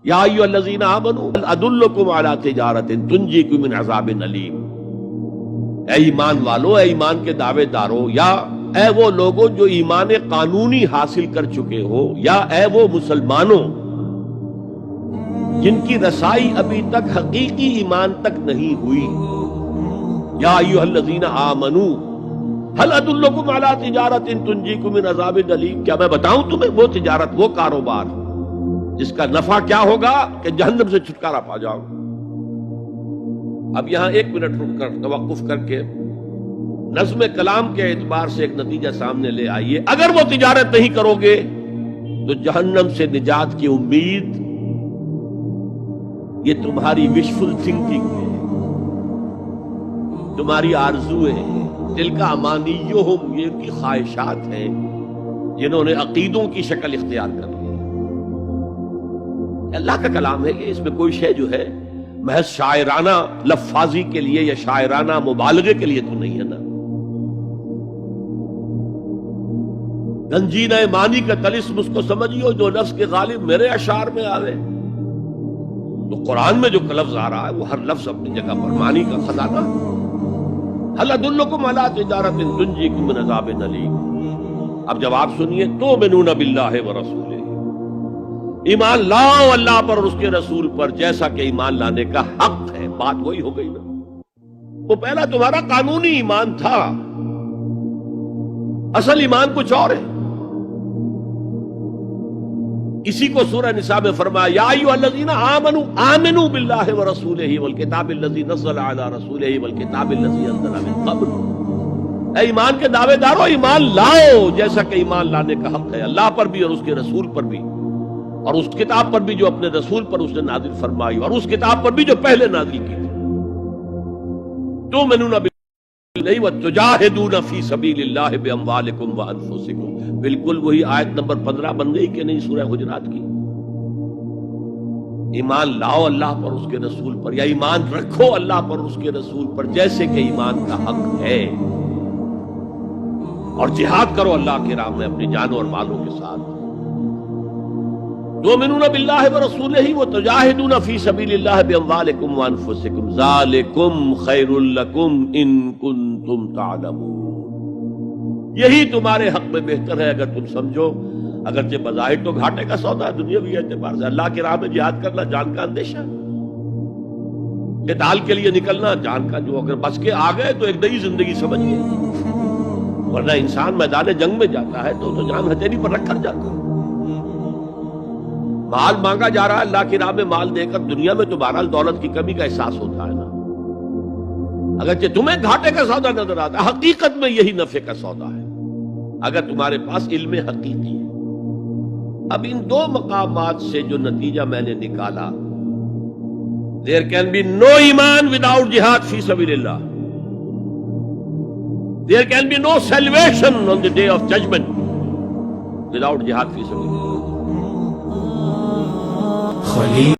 یا ایھا الذین آمنوا هل ادلکم علی تجارۃ تنجیکم من عذاب علیم، اے ایمان والو، اے ایمان کے دعوے دارو، یا اے وہ لوگوں جو ایمان قانونی حاصل کر چکے ہو، یا اے وہ مسلمانوں جن کی رسائی ابھی تک حقیقی ایمان تک نہیں ہوئی، یا ایھا الذین آمنوا هل ادلکم علی تجارۃ تنجیکم من عذاب علیم، کیا میں بتاؤں تمہیں وہ تجارت، وہ کاروبار جس کا نفع کیا ہوگا کہ جہنم سے چھٹکارا پا جاؤ۔ اب یہاں ایک منٹ رک کر توقف کر کے نظم کلام کے اعتبار سے ایک نتیجہ سامنے لے آئیے۔ اگر وہ تجارت نہیں کرو گے تو جہنم سے نجات کی امید یہ تمہاری وشفل تھنکنگ ہے، تمہاری آرزویں ہیں، دل کا امانیہم، یہ ان کی خواہشات ہیں جنہوں نے عقیدوں کی شکل اختیار کر لی۔ اللہ کا کلام ہے کہ اس میں کوئی شے جو ہے محض شاعرانہ لفاظی کے لیے یا شاعرانہ مبالغے کے لیے تو نہیں ہے نا۔ گنجینہ معنی کا طلسم اس کو سمجھیو جو لفظ کے غالب میرے اشعار میں آوے۔ تو قرآن میں جو لفظ آ رہا ہے وہ ہر لفظ اپنی جگہ پر معنی کا خزانہ۔ هل ادلکم علی تجارۃ تنجیکم من عذاب علیم۔ اب جواب سنیے، تؤمنون باللہ ورسولہ، ایمان لاؤ اللہ پر اور اس کے رسول پر جیسا کہ ایمان لانے کا حق ہے۔ بات وہی ہو گئی نا، وہ پہلا تمہارا قانونی ایمان تھا، اصل ایمان کچھ اور ہے۔ اسی کو سورہ نساء میں فرمایا، یا ایھا الذین آمنوا آمنوا باللہ ورسولہ والکتاب الذی نزل علی رسولہ والکتاب الذی انزل من قبل۔ اے ایمان کے دعوے دارو، ایمان لاؤ جیسا کہ ایمان لانے کا حق ہے، اللہ پر بھی اور اس کے رسول پر بھی، اور اس کتاب پر بھی جو اپنے رسول پر اس نے نازل فرمائی، اور اس کتاب پر بھی جو پہلے نازل کی تھی۔ تؤمنون باللہ وتجاہدون فی سبیل اللہ باموالکم وانفسکم۔ بالکل وہی آیت نمبر 15 بن گئی کہ نہیں سورہ حجرات کی؟ ایمان لاؤ اللہ پر اس کے رسول پر، یا ایمان رکھو اللہ پر اس کے رسول پر جیسے کہ ایمان کا حق ہے، اور جہاد کرو اللہ کی راہ میں اپنی جانوں اور مالوں کے ساتھ۔ تؤمنون باللہ ورسولہ وتجاہدون فی سبیل اللہ باموالکم وانفسکم ذالکم خیر لکم ان کنتم تعلمون۔ یہی تمہارے حق میں بہتر ہے اگر تم سمجھو، اگرچہ بظاہر تو گھاٹے کا سودا ہے دنیاوی اعتبار سے۔ اللہ کی راہ میں جہاد کرنا جان کا اندیشہ، قتال کے لیے نکلنا جان کا، جو اگر بچ کے آ گئے تو ایک نئی زندگی سمجھیے، ورنہ انسان میدان جنگ میں جاتا ہے تو جان ہتھیلی پر رکھ کر جاتا ہے۔ مال مانگا جا رہا ہے اللہ کی راہ میں، مال دے کر دنیا میں تو بہرحال دولت کی کمی کا احساس ہوتا ہے نا، اگرچہ تمہیں گھاٹے کا سودا نظر آتا ہے، حقیقت میں یہی نفع کا سودا ہے اگر تمہارے پاس علم حقیقی ہے۔ اب ان دو مقامات سے جو نتیجہ میں نے نکالا، there can be no ایمان without jihad فی سبیل اللہ، there can be no salvation on the day of judgment without jihad فی سبیل اللہ۔